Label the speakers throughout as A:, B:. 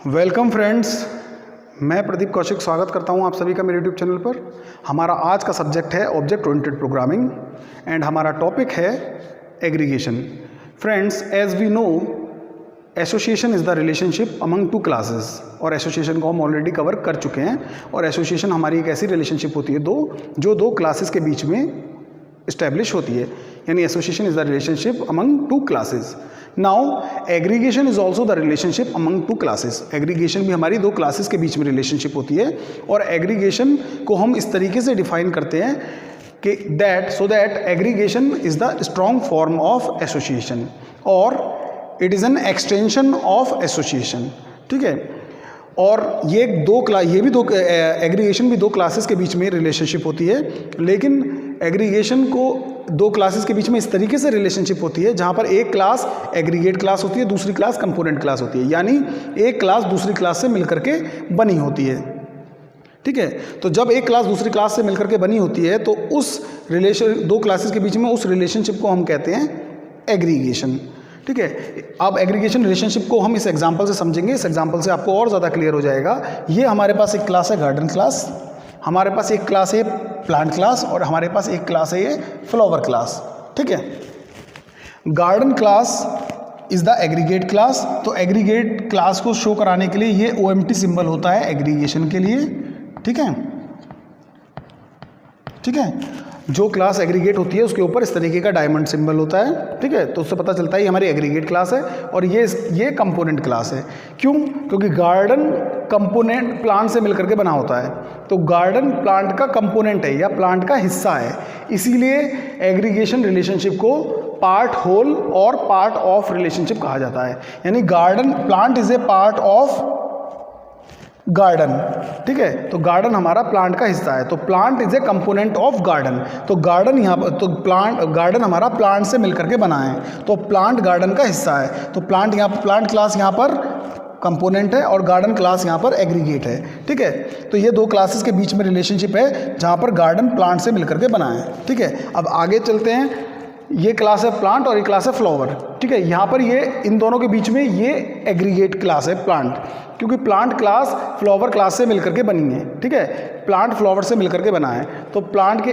A: Welcome friends, मैं प्रदीप कौशिक स्वागत करता हूं आप सभी का मेरे यूट्यूब चैनल पर। हमारा आज का सब्जेक्ट है ऑब्जेक्ट ओरिएंटेड प्रोग्रामिंग एंड हमारा टॉपिक है aggregation. Friends, as we know association is the relationship among two classes, और एसोसिएशन को हम ऑलरेडी कवर कर चुके हैं। और एसोसिएशन हमारी एक ऐसी रिलेशनशिप होती है जो दो क्लासेस के बीच में इस्टेब्लिश होती है, यानी association is the relationship among two classes. Now aggregation is also the relationship among two classes. Aggregation भी हमारी दो क्लासेस के बीच में रिलेशनशिप होती है, और एग्रीगेशन को हम इस तरीके से डिफाइन करते हैं कि that aggregation is the strong form of association और it is an extension of association. ठीक है, और ये भी दो एग्रीगेशन भी दो क्लासेस के बीच में रिलेशनशिप होती है, लेकिन एग्रीगेशन को दो क्लासेस के बीच में इस तरीके से रिलेशनशिप होती है जहाँ पर एक क्लास एग्रीगेट क्लास होती है, दूसरी क्लास कंपोनेंट क्लास होती है, यानी एक क्लास दूसरी क्लास से मिलकर के बनी होती है। ठीक है, तो जब एक क्लास दूसरी क्लास से मिलकर के बनी होती है तो उस दो क्लासेस के बीच में उस रिलेशनशिप को हम कहते हैं एग्रीगेशन। ठीक है, अब एग्रीगेशन रिलेशनशिप को हम इस एग्जांपल से समझेंगे। इस एग्जांपल से आपको और ज़्यादा क्लियर हो जाएगा। ये हमारे पास एक क्लास है गार्डन क्लास, हमारे पास एक क्लास है प्लांट क्लास, और हमारे पास एक क्लास है ये फ्लावर क्लास। ठीक है, garden class is the aggregate class. तो एग्रीगेट क्लास को शो कराने के लिए ये OMT सिंबल होता है एग्रीगेशन के लिए। ठीक है, ठीक है, जो क्लास एग्रीगेट होती है उसके ऊपर इस तरीके का डायमंड सिंबल होता है। ठीक है, तो उससे पता चलता है ये हमारी एग्रीगेट क्लास है, और ये कंपोनेंट क्लास है। क्यों? क्योंकि गार्डन कंपोनेंट प्लांट से मिलकर के बना होता है, तो गार्डन प्लांट का कंपोनेंट है या प्लांट का हिस्सा है। इसीलिए एग्रीगेशन रिलेशनशिप को पार्ट होल और पार्ट ऑफ रिलेशनशिप कहा जाता है, यानी garden plant is a part of garden. ठीक है, तो गार्डन हमारा प्लांट का हिस्सा है, तो plant is a component of garden. तो गार्डन यहाँ पर गार्डन हमारा प्लांट से मिलकर के बना है, तो प्लांट गार्डन का हिस्सा है। तो प्लांट क्लास यहाँ पर कंपोनेंट है और गार्डन क्लास यहाँ पर एग्रीगेट है। ठीक है, तो ये दो क्लासेस के बीच में रिलेशनशिप है जहाँ पर गार्डन प्लांट से मिलकर के बना है। ठीक है, अब आगे चलते हैं। ये क्लास है प्लांट और ये क्लास है फ्लावर। ठीक है, यहाँ पर ये इन दोनों के बीच में ये एग्रीगेट क्लास है प्लांट, क्योंकि प्लांट क्लास फ्लावर क्लास से मिलकर के बनी है। ठीक है, प्लांट फ्लावर से मिलकर के बना है, तो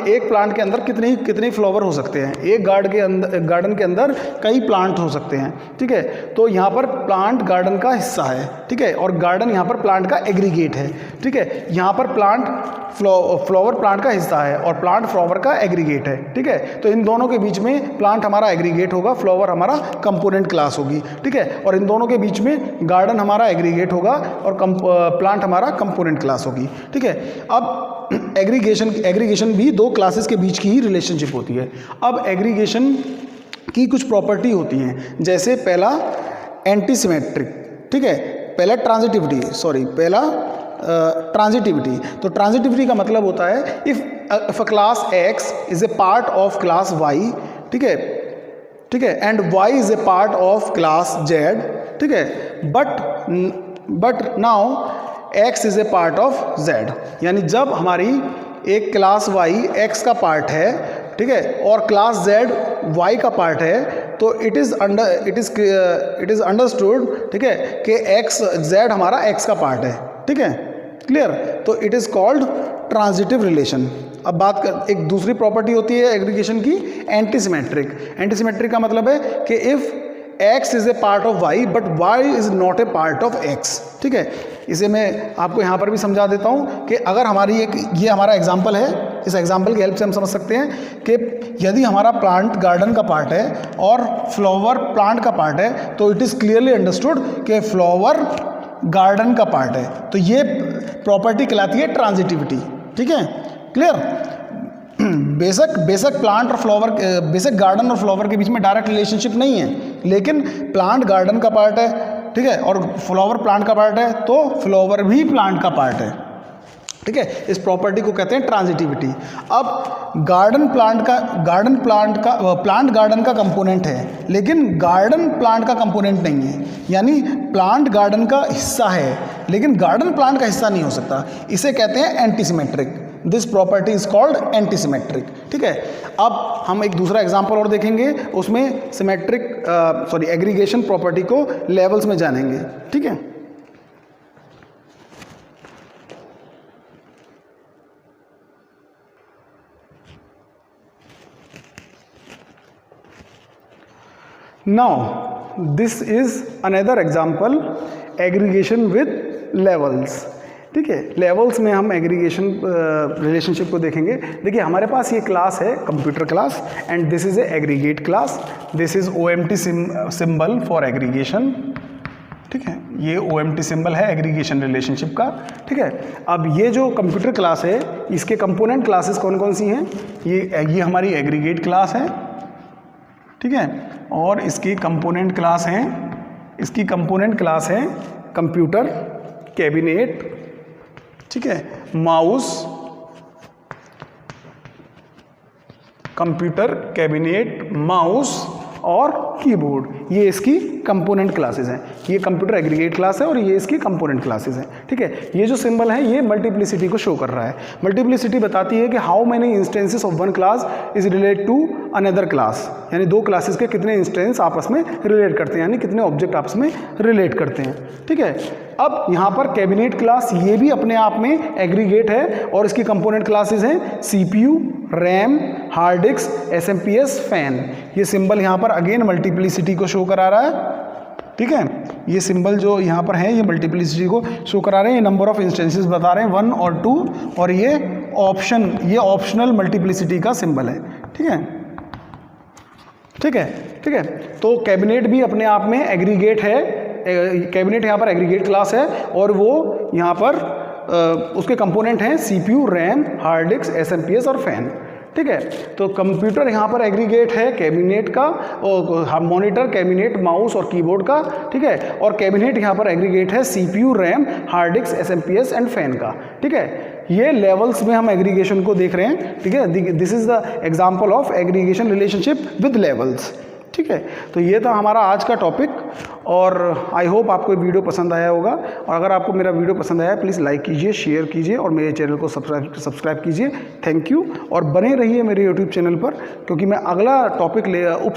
A: एक प्लांट के अंदर कितने फ्लावर हो सकते हैं? एक गार्डन के अंदर कई प्लांट हो सकते हैं। ठीक है, तो यहाँ पर प्लांट गार्डन का हिस्सा है। ठीक है, और गार्डन यहाँ पर प्लांट का एग्रीगेट है। ठीक है, यहाँ पर फ्लावर प्लांट का हिस्सा है और प्लांट फ्लावर का एग्रीगेट है। ठीक है, तो इन दोनों के बीच में प्लांट हमारा एग्रीगेट होगा, फ्लावर हमारा कंपोनेंट क्लास होगी। ठीक है, और इन दोनों के बीच में गार्डन हमारा एग्रीगेट होगा और प्लांट हमारा कंपोनेंट क्लास होगी। ठीक है, अब एग्रीगेशन भी दो क्लासेस के बीच की ही रिलेशनशिप होती है। अब एग्रीगेशन की कुछ प्रॉपर्टी होती हैं, जैसे पहला एंटीसिमेट्रिक। ठीक है, पहला ट्रांजिटिविटी। तो ट्रांजिटिविटी का मतलब होता है if a class X is a part of class Y। ठीक है, ठीक है, and Y is a part of class Z। ठीक है, but now X is a part of Z, यानी जब हमारी एक क्लास Y X का पार्ट है, ठीक है, और क्लास Z Y का पार्ट है, तो इट इज अंडरस्टूड, ठीक है, कि Z हमारा X का पार्ट है। ठीक है, क्लियर? तो it is called transitive relation. अब बात कर, एक दूसरी प्रॉपर्टी होती है एग्रीगेशन की, एंटीसिमेट्रिक। एंटीसिमेट्रिक का मतलब है कि if X is a part of Y but Y is not a part of X। ठीक है, इसे मैं आपको यहाँ पर भी समझा देता हूँ कि अगर ये हमारा एग्जाम्पल है, इस एग्जाम्पल की हेल्प से हम समझ सकते हैं कि यदि हमारा प्लांट गार्डन का पार्ट है और फ्लावर प्लांट का पार्ट है, तो इट इज़ क्लियरली अंडरस्टूड कि फ्लावर गार्डन का पार्ट है। तो ये प्रॉपर्टी कहलाती है ट्रांजिटिविटी। ठीक है, क्लियर? बेशक प्लांट और फ्लावर, बेशक गार्डन और फ्लावर के बीच में डायरेक्ट रिलेशनशिप नहीं है, लेकिन प्लांट गार्डन का पार्ट है, ठीक है, और फ्लावर प्लांट का पार्ट है, तो फ्लावर भी प्लांट का पार्ट है। ठीक है, इस प्रॉपर्टी को कहते हैं ट्रांजिटिविटी। अब प्लांट गार्डन का कंपोनेंट है, लेकिन गार्डन प्लांट का कंपोनेंट नहीं है, यानी प्लांट गार्डन का हिस्सा है लेकिन गार्डन प्लांट का हिस्सा नहीं हो सकता। इसे कहते हैं antisymmetric. This property is called antisymmetric. ठीक है, अब हम एक दूसरा एग्जांपल और देखेंगे, उसमें एग्रीगेशन प्रॉपर्टी को लेवल्स में जानेंगे। ठीक है, now this is another example aggregation with levels. ठीक है, लेवल्स में हम एग्रीगेशन रिलेशनशिप को देखेंगे। देखिए हमारे पास ये क्लास है computer class and this is a aggregate class, this is OMT symbol for aggregation. ठीक है, ये OMT सिंबल है एग्रीगेशन रिलेशनशिप का। ठीक है, अब ये जो कंप्यूटर क्लास है इसके कंपोनेंट क्लासेस कौन कौन सी हैं? ये हमारी एग्रीगेट क्लास है। ठीक है, और इसकी कंपोनेंट क्लास हैं, इसकी कंपोनेंट क्लास है कंप्यूटर कैबिनेट, ठीक है, माउस, कंप्यूटर कैबिनेट, माउस और कीबोर्ड, ये इसकी कंपोनेंट क्लासेस हैं। ये कंप्यूटर एग्रीगेट क्लास है और ये इसकी कंपोनेंट क्लासेस हैं। ठीक है, ये जो सिंबल है ये मल्टीप्लिसिटी को शो कर रहा है। मल्टीप्लिसिटी बताती है कि how many instances of one class is relate to another class, यानी दो क्लासेस के कितने इंस्टेंस आपस में रिलेट करते हैं, यानी कितने ऑब्जेक्ट आपस में रिलेट करते हैं। ठीक है, अब यहाँ पर कैबिनेट क्लास ये भी अपने आप में एग्रीगेट है और इसकी कंपोनेंट क्लासेस हैं CPU, RAM, hard disk, SMPS, fan. ये सिंबल यहाँ पर अगेन मल्टीप्लिसिटी को शो करा रहा है। ठीक है, ये सिंबल जो यहाँ पर है ये मल्टीप्लिसिटी को शो करा रहे हैं। ये नंबर ऑफ इंस्टेंसेस बता रहे हैं 1 और 2, और ये ऑप्शनल मल्टीप्लिसिटी का सिंबल है। ठीक है, ठीक है, ठीक है, तो कैबिनेट भी अपने आप में एग्रीगेट है। कैबिनेट यहाँ पर एग्रीगेट क्लास है और वो यहाँ पर उसके कंपोनेंट हैं CPU, RAM, hard disk, SMPS और फैन। ठीक है, तो कंप्यूटर यहाँ पर एग्रीगेट है कैबिनेट का, और मॉनिटर, कैबिनेट, माउस और कीबोर्ड का। ठीक है, और कैबिनेट यहाँ पर एग्रीगेट है CPU, RAM, hard disk, SMPS and fan का। ठीक है, ये लेवल्स में हम एग्रीगेशन को देख रहे हैं। ठीक है, this is the example of aggregation relationship with levels. ठीक है, तो ये था हमारा आज का टॉपिक और आई होप आपको ये वीडियो पसंद आया होगा। और अगर आपको मेरा वीडियो पसंद आया प्लीज़ लाइक कीजिए, शेयर कीजिए और मेरे चैनल को सब्सक्राइब कीजिए। थैंक यू, और बने रहिए मेरे यूट्यूब चैनल पर, क्योंकि मैं अगला टॉपिक उप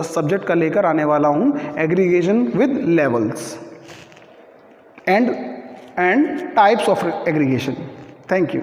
A: सब्जेक्ट का लेकर आने वाला हूँ, aggregation with levels and types of aggregation. Thank you.